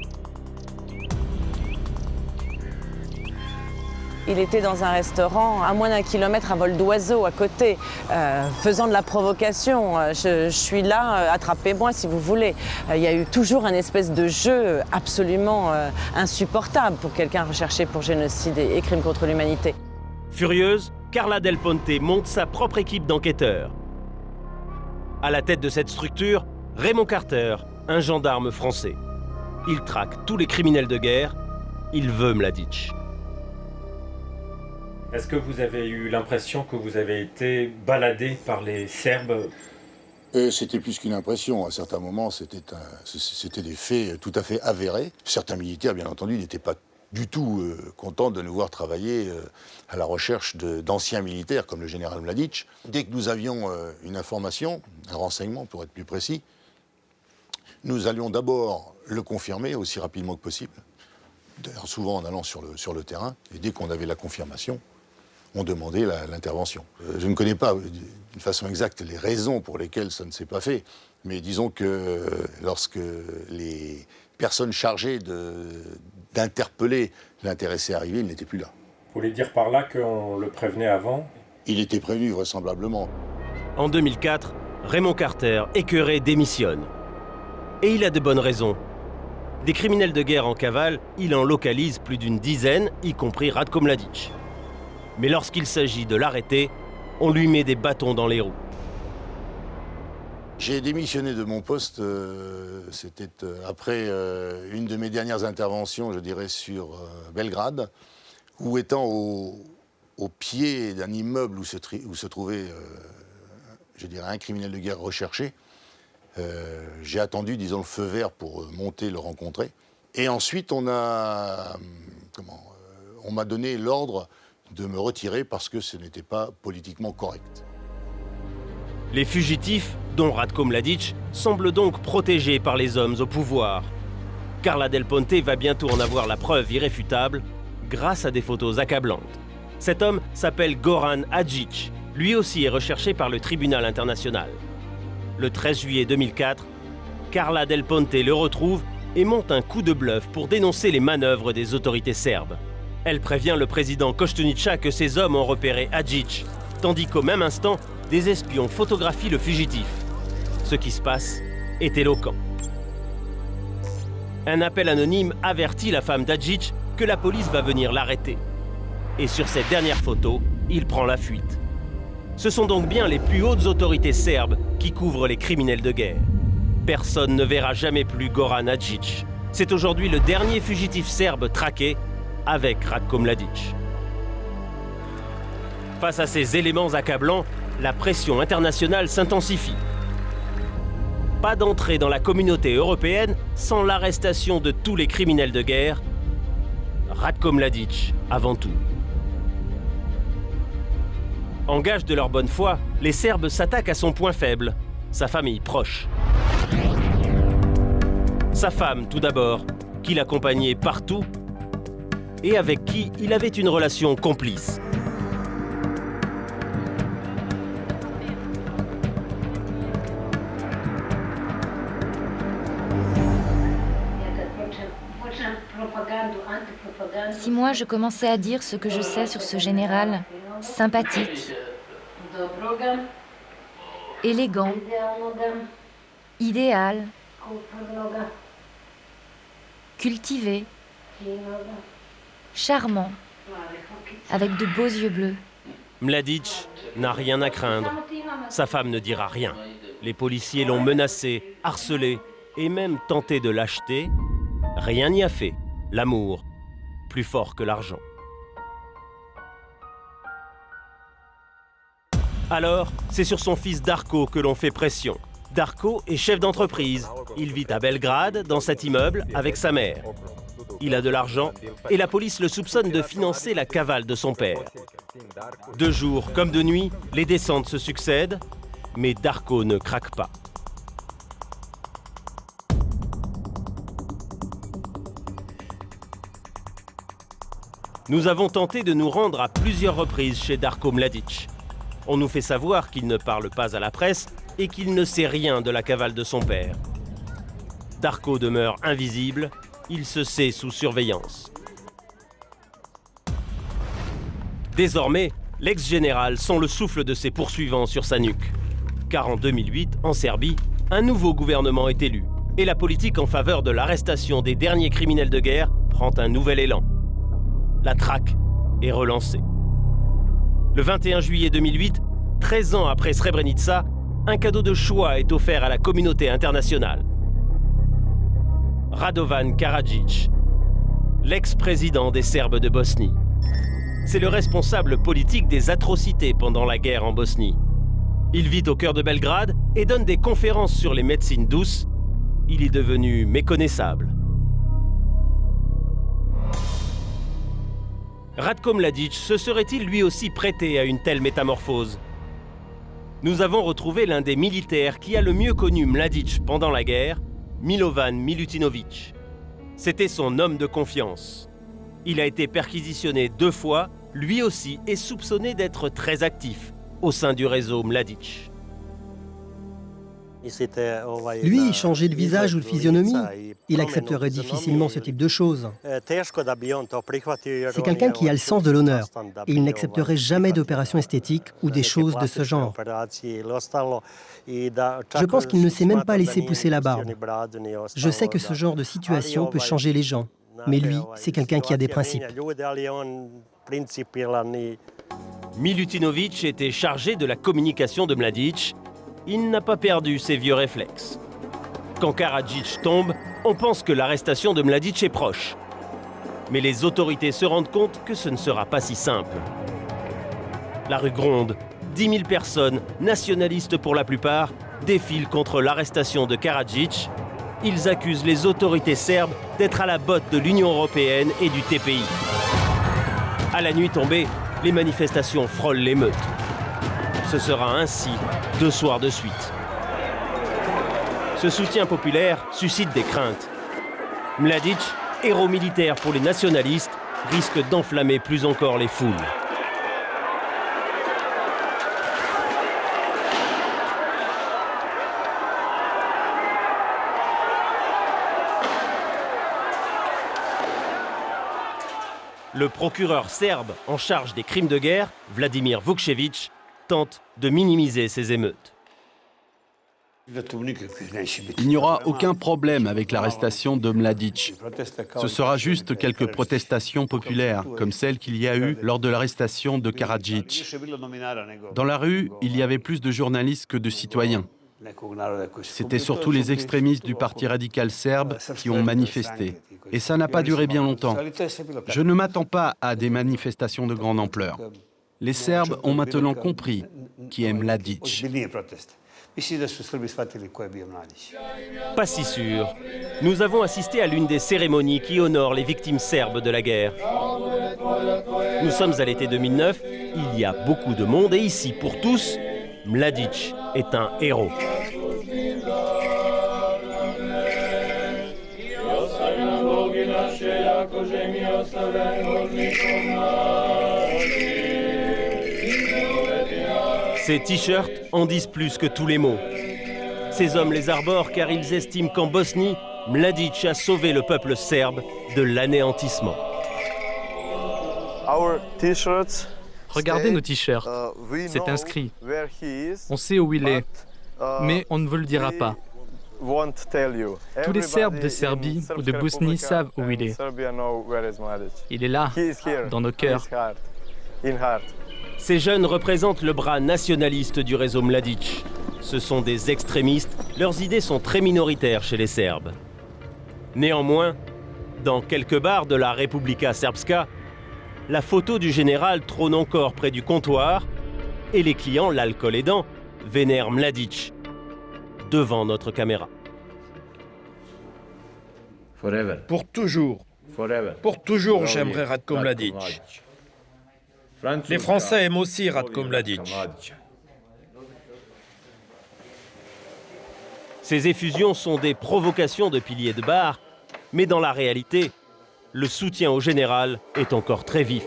Il était dans un restaurant à moins d'1 kilomètre à vol d'oiseau à côté, faisant de la provocation. Je suis là, attrapez-moi si vous voulez. Il y a eu toujours un espèce de jeu absolument insupportable pour quelqu'un recherché pour génocide et crimes contre l'humanité. Furieuse, Carla Del Ponte monte sa propre équipe d'enquêteurs. À la tête de cette structure, Raymond Carter, un gendarme français. Il traque tous les criminels de guerre. Il veut Mladić. Est-ce que vous avez eu l'impression que vous avez été baladé par les Serbes? C'était plus qu'une impression. À certains moments, c'était des faits tout à fait avérés. Certains militaires, bien entendu, n'étaient pas du tout contents de nous voir travailler à la recherche d'anciens militaires comme le général Mladić. Dès que nous avions une information, un renseignement pour être plus précis, nous allions d'abord le confirmer aussi rapidement que possible. D'ailleurs, souvent en allant sur le terrain. Et dès qu'on avait la confirmation, on demandait l'intervention. Je ne connais pas d'une façon exacte les raisons pour lesquelles ça ne s'est pas fait, mais disons que lorsque les personnes chargées d'interpeller l'intéressé arrivaient, il n'était plus là. Vous voulez dire par là qu'on le prévenait avant? Il était prévenu vraisemblablement. En 2004, Raymond Carter, écœuré, démissionne. Et il a de bonnes raisons. Des criminels de guerre en cavale, il en localise plus d'une dizaine, y compris Ratko Mladić. Mais lorsqu'il s'agit de l'arrêter, on lui met des bâtons dans les roues. J'ai démissionné de mon poste, c'était après une de mes dernières interventions, je dirais, sur Belgrade, où étant au pied d'un immeuble où se trouvait, je dirais, un criminel de guerre recherché, j'ai attendu, disons, le feu vert pour monter, le rencontrer. Et ensuite, on m'a donné l'ordre de me retirer parce que ce n'était pas politiquement correct. Les fugitifs, dont Ratko Mladić, semblent donc protégés par les hommes au pouvoir. Carla Del Ponte va bientôt en avoir la preuve irréfutable grâce à des photos accablantes. Cet homme s'appelle Goran Hadžić. Lui aussi est recherché par le tribunal international. Le 13 juillet 2004, Carla Del Ponte le retrouve et monte un coup de bluff pour dénoncer les manœuvres des autorités serbes. Elle prévient le président Koštunica que ses hommes ont repéré Hadžić, tandis qu'au même instant, des espions photographient le fugitif. Ce qui se passe est éloquent. Un appel anonyme avertit la femme d'Hadžić que la police va venir l'arrêter. Et sur cette dernière photo, il prend la fuite. Ce sont donc bien les plus hautes autorités serbes qui couvrent les criminels de guerre. Personne ne verra jamais plus Goran Hadžić. C'est aujourd'hui le dernier fugitif serbe traqué avec Ratko Mladić. Face à ces éléments accablants, la pression internationale s'intensifie. Pas d'entrée dans la communauté européenne sans l'arrestation de tous les criminels de guerre. Ratko Mladić avant tout. En gage de leur bonne foi, les Serbes s'attaquent à son point faible, sa famille proche. Sa femme, tout d'abord, qu'il accompagnait partout et avec qui il avait une relation complice. Si moi je commençais à dire ce que je sais sur ce général, sympathique, élégant, idéal, cultivé, charmant, avec de beaux yeux bleus. Mladić n'a rien à craindre. Sa femme ne dira rien. Les policiers l'ont menacé, harcelé et même tenté de l'acheter. Rien n'y a fait. L'amour, plus fort que l'argent. Alors, c'est sur son fils Darko que l'on fait pression. Darko est chef d'entreprise. Il vit à Belgrade, dans cet immeuble, avec sa mère. Il a de l'argent et la police le soupçonne de financer la cavale de son père. De jour comme de nuit, les descentes se succèdent, mais Darko ne craque pas. Nous avons tenté de nous rendre à plusieurs reprises chez Darko Mladic. On nous fait savoir qu'il ne parle pas à la presse et qu'il ne sait rien de la cavale de son père. Darko demeure invisible, il se sait sous surveillance. Désormais, l'ex-général sent le souffle de ses poursuivants sur sa nuque. Car en 2008, en Serbie, un nouveau gouvernement est élu et la politique en faveur de l'arrestation des derniers criminels de guerre prend un nouvel élan. La traque est relancée. Le 21 juillet 2008, 13 ans après Srebrenica, un cadeau de choix est offert à la communauté internationale. Radovan Karadzic, l'ex-président des Serbes de Bosnie. C'est le responsable politique des atrocités pendant la guerre en Bosnie. Il vit au cœur de Belgrade et donne des conférences sur les médecines douces. Il est devenu méconnaissable. Ratko Mladic se serait-il lui aussi prêté à une telle métamorphose? Nous avons retrouvé l'un des militaires qui a le mieux connu Mladic pendant la guerre, Milovan Milutinovic. C'était son homme de confiance. Il a été perquisitionné 2 fois, lui aussi est soupçonné d'être très actif au sein du réseau Mladic. Lui, changer de visage ou de physionomie, il accepterait difficilement ce type de choses. C'est quelqu'un qui a le sens de l'honneur et il n'accepterait jamais d'opérations esthétiques ou des choses de ce genre. Je pense qu'il ne sait même pas laisser pousser la barbe. Je sais que ce genre de situation peut changer les gens, mais lui, c'est quelqu'un qui a des principes. Milutinovic était chargé de la communication de Mladic. Il n'a pas perdu ses vieux réflexes. Quand Karadzic tombe, on pense que l'arrestation de Mladic est proche. Mais les autorités se rendent compte que ce ne sera pas si simple. La rue gronde. 10 000 personnes, nationalistes pour la plupart, défilent contre l'arrestation de Karadzic. Ils accusent les autorités serbes d'être à la botte de l'Union européenne et du TPI. À la nuit tombée, les manifestations frôlent l'émeute. Ce sera ainsi 2 soirs de suite. Ce soutien populaire suscite des craintes. Mladic, héros militaire pour les nationalistes, risque d'enflammer plus encore les foules. Le procureur serbe en charge des crimes de guerre, Vladimir Vukčević, tente de minimiser ces émeutes. Il n'y aura aucun problème avec l'arrestation de Mladic. Ce sera juste quelques protestations populaires, comme celle qu'il y a eu lors de l'arrestation de Karadzic. Dans la rue, il y avait plus de journalistes que de citoyens. C'était surtout les extrémistes du parti radical serbe qui ont manifesté. Et ça n'a pas duré bien longtemps. Je ne m'attends pas à des manifestations de grande ampleur. Les Serbes ont maintenant compris qui est Mladic. Pas si sûr. Nous avons assisté à l'une des cérémonies qui honorent les victimes serbes de la guerre. Nous sommes à l'été 2009, il y a beaucoup de monde et ici, pour tous, Mladic est un héros. Ces t-shirts en disent plus que tous les mots. Ces hommes les arborent car ils estiment qu'en Bosnie, Mladic a sauvé le peuple serbe de l'anéantissement. Regardez nos t-shirts. C'est inscrit. On sait où il est, mais on ne vous le dira pas. Tous les Serbes de Serbie ou de Bosnie savent où il est. Il est là, dans nos cœurs. Ces jeunes représentent le bras nationaliste du réseau Mladic. Ce sont des extrémistes, leurs idées sont très minoritaires chez les Serbes. Néanmoins, dans quelques bars de la Republika Srpska, la photo du général trône encore près du comptoir et les clients, l'alcool aidant, vénèrent Mladic devant notre caméra. Pour toujours. Pour toujours, j'aimerais Ratko Mladic. Les Français aiment aussi Ratko Mladic. Ces effusions sont des provocations de piliers de bar, mais dans la réalité, le soutien au général est encore très vif.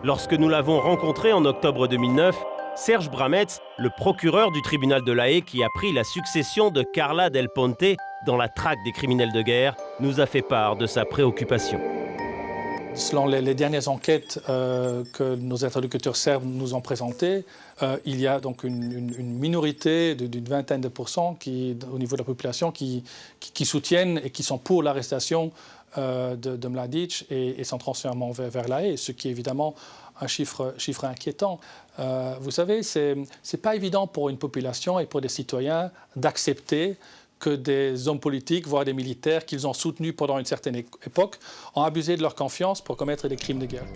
Lorsque nous l'avons rencontré en octobre 2009, Serge Bramets, le procureur du tribunal de La Haye qui a pris la succession de Carla Del Ponte dans la traque des criminels de guerre, nous a fait part de sa préoccupation. Selon les dernières enquêtes que nos interlocuteurs serbes nous ont présentées, il y a donc une minorité d'une vingtaine de pourcents au niveau de la population qui soutiennent et qui sont pour l'arrestation de Mladic et son transfèrement vers La Haye, ce qui est évidemment un chiffre inquiétant. Vous savez, c'est pas évident pour une population et pour des citoyens d'accepter que des hommes politiques, voire des militaires qu'ils ont soutenus pendant une certaine époque, ont abusé de leur confiance pour commettre des crimes de guerre.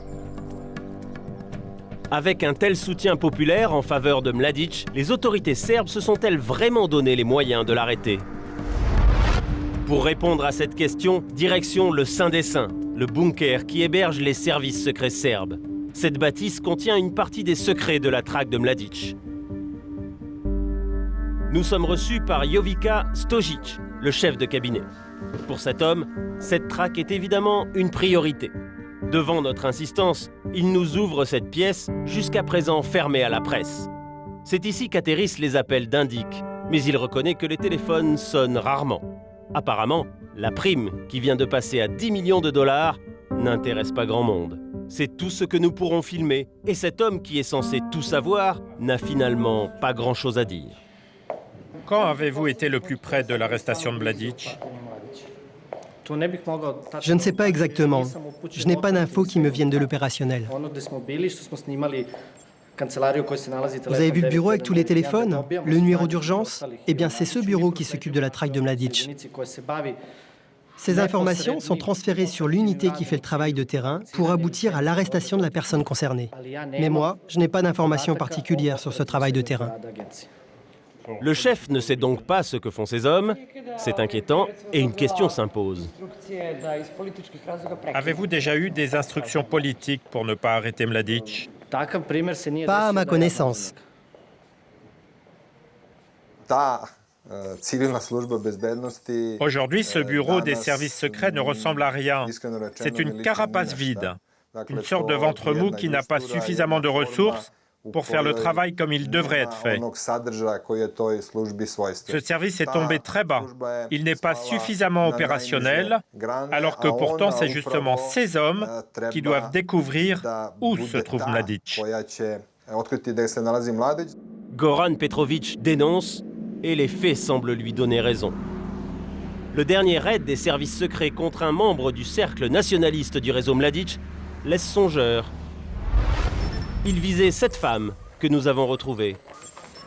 Avec un tel soutien populaire en faveur de Mladic, les autorités serbes se sont-elles vraiment donné les moyens de l'arrêter? Pour répondre à cette question, direction le Saint des Saints, le bunker qui héberge les services secrets serbes. Cette bâtisse contient une partie des secrets de la traque de Mladic. Nous sommes reçus par Jovica Stojic, le chef de cabinet. Pour cet homme, cette traque est évidemment une priorité. Devant notre insistance, il nous ouvre cette pièce, jusqu'à présent fermée à la presse. C'est ici qu'atterrissent les appels d'Indic, mais il reconnaît que les téléphones sonnent rarement. Apparemment, la prime, qui vient de passer à 10 millions de dollars, n'intéresse pas grand monde. C'est tout ce que nous pourrons filmer, et cet homme qui est censé tout savoir n'a finalement pas grand-chose à dire. Quand avez-vous été le plus près de l'arrestation de Mladic? Je ne sais pas exactement. Je n'ai pas d'infos qui me viennent de l'opérationnel. Vous avez vu le bureau avec tous les téléphones? Le numéro d'urgence? Eh bien, c'est ce bureau qui s'occupe de la traque de Mladic. Ces informations sont transférées sur l'unité qui fait le travail de terrain pour aboutir à l'arrestation de la personne concernée. Mais moi, je n'ai pas d'informations particulières sur ce travail de terrain. Le chef ne sait donc pas ce que font ces hommes. C'est inquiétant et une question s'impose. Avez-vous déjà eu des instructions politiques pour ne pas arrêter Mladic? Pas à ma connaissance. Aujourd'hui, ce bureau des services secrets ne ressemble à rien. C'est une carapace vide, une sorte de ventre mou qui n'a pas suffisamment de ressources pour faire le travail comme il devrait être fait. Ce service est tombé très bas. Il n'est pas suffisamment opérationnel, alors que pourtant c'est justement ces hommes qui doivent découvrir où se trouve Mladic. Goran Petrovic dénonce et les faits semblent lui donner raison. Le dernier raid des services secrets contre un membre du cercle nationaliste du réseau Mladic laisse songeur. Il visait cette femme que nous avons retrouvée.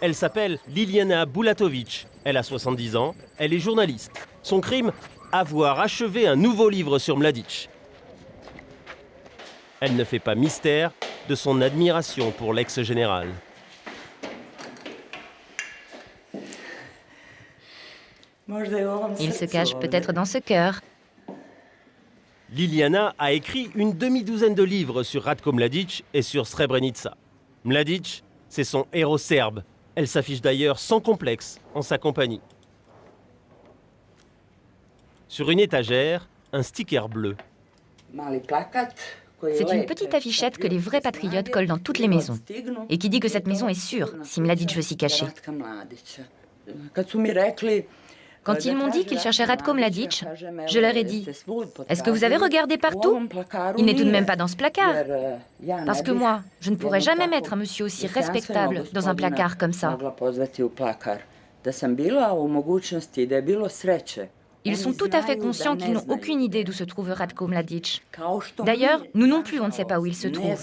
Elle s'appelle Liliana Bulatovic. Elle a 70 ans. Elle est journaliste. Son crime, avoir achevé un nouveau livre sur Mladic. Elle ne fait pas mystère de son admiration pour l'ex-général. Il se cache peut-être dans ce cœur. Liliana a écrit une demi-douzaine de livres sur Ratko Mladic et sur Srebrenica. Mladic, c'est son héros serbe. Elle s'affiche d'ailleurs sans complexe en sa compagnie. Sur une étagère, un sticker bleu. C'est une petite affichette que les vrais patriotes collent dans toutes les maisons et qui dit que cette maison est sûre si Mladic veut s'y cacher. Quand ils m'ont dit qu'ils cherchaient Ratko Mladic, je leur ai dit « Est-ce que vous avez regardé partout? Il n'est tout de même pas dans ce placard. » Parce que moi, je ne pourrais jamais mettre un monsieur aussi respectable dans un placard comme ça. Ils sont tout à fait conscients qu'ils n'ont aucune idée d'où se trouve Ratko Mladic. D'ailleurs, nous non plus, on ne sait pas où il se trouve.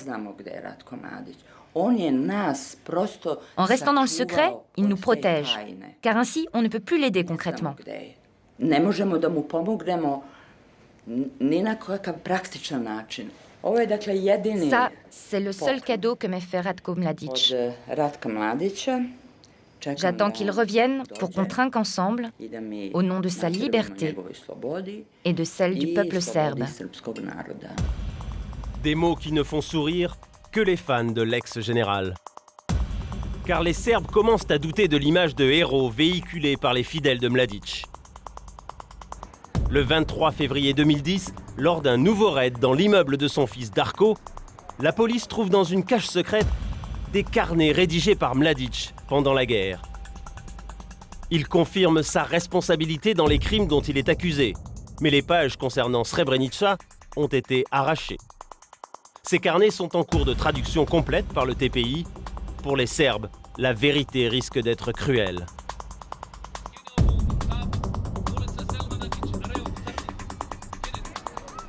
En restant dans le secret, il nous protège, car ainsi on ne peut plus l'aider concrètement. Ça, c'est le seul cadeau que m'ait fait Ratko Mladic. J'attends qu'il revienne pour qu'on trinque ensemble au nom de sa liberté et de celle du peuple serbe. Des mots qui ne font sourire que les fans de l'ex-général. Car les Serbes commencent à douter de l'image de héros véhiculée par les fidèles de Mladic. Le 23 février 2010, lors d'un nouveau raid dans l'immeuble de son fils Darko, la police trouve dans une cache secrète des carnets rédigés par Mladic pendant la guerre. Il confirme sa responsabilité dans les crimes dont il est accusé, mais les pages concernant Srebrenica ont été arrachées. Ces carnets sont en cours de traduction complète par le TPI. Pour les Serbes, la vérité risque d'être cruelle.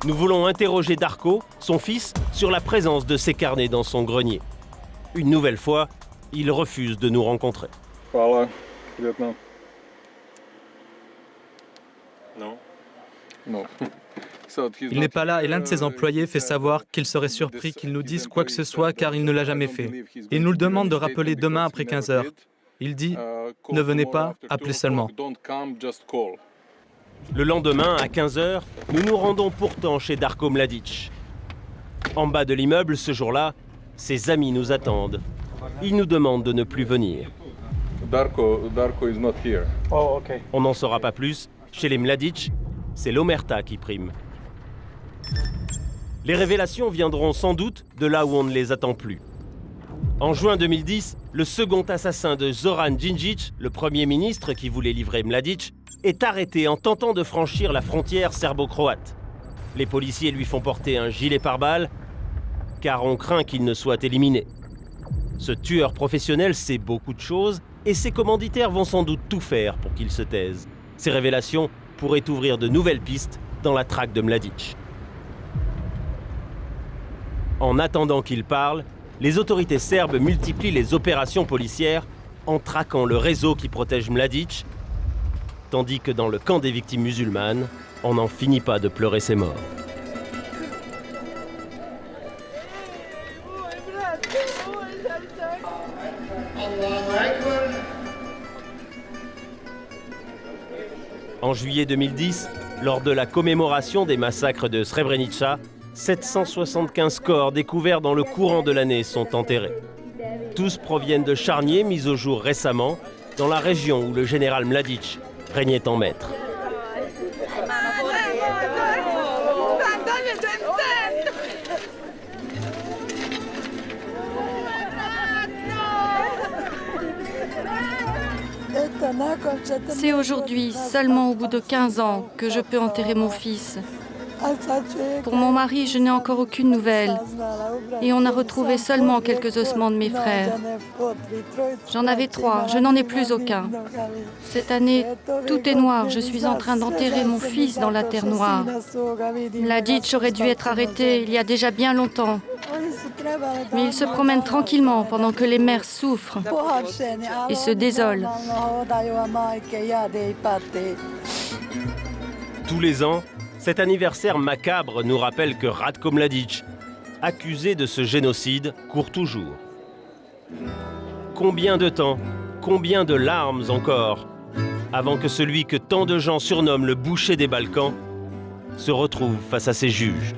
Nous voulons interroger Darko, son fils, sur la présence de ces carnets dans son grenier. Une nouvelle fois, il refuse de nous rencontrer. Voilà, lieutenant. Non. Non. Il n'est pas là et l'un de ses employés fait savoir qu'il serait surpris qu'il nous dise quoi que ce soit car il ne l'a jamais fait. Il nous le demande de rappeler demain après 15 heures. Il dit « Ne venez pas, appelez seulement ». Le lendemain, à 15 heures, nous nous rendons pourtant chez Darko Mladic. En bas de l'immeuble, ce jour-là, ses amis nous attendent. Ils nous demandent de ne plus venir. Darko is not here. Oh, ok. On n'en saura pas plus. Chez les Mladic, c'est l'omerta qui prime. Les révélations viendront sans doute de là où on ne les attend plus. En juin 2010, le second assassin de Zoran Djindjic, le premier ministre qui voulait livrer Mladic, est arrêté en tentant de franchir la frontière serbo-croate. Les policiers lui font porter un gilet pare-balles, car on craint qu'il ne soit éliminé. Ce tueur professionnel sait beaucoup de choses, et ses commanditaires vont sans doute tout faire pour qu'il se taise. Ces révélations pourraient ouvrir de nouvelles pistes dans la traque de Mladic. En attendant qu'il parle, les autorités serbes multiplient les opérations policières en traquant le réseau qui protège Mladic, tandis que dans le camp des victimes musulmanes, on n'en finit pas de pleurer ses morts. En juillet 2010, lors de la commémoration des massacres de Srebrenica, 775 corps découverts dans le courant de l'année sont enterrés. Tous proviennent de charniers mis au jour récemment dans la région où le général Mladic régnait en maître. C'est aujourd'hui, seulement au bout de 15 ans, que je peux enterrer mon fils. Pour mon mari, je n'ai encore aucune nouvelle. Et on a retrouvé seulement quelques ossements de mes frères. J'en avais 3, je n'en ai plus aucun. Cette année, tout est noir. Je suis en train d'enterrer mon fils dans la terre noire. Mladic aurait dû être arrêté il y a déjà bien longtemps. Mais il se promène tranquillement pendant que les mères souffrent et se désolent. Tous les ans, cet anniversaire macabre nous rappelle que Ratko Mladic, accusé de ce génocide, court toujours. Combien de temps, combien de larmes encore, avant que celui que tant de gens surnomment le boucher des Balkans se retrouve face à ses juges.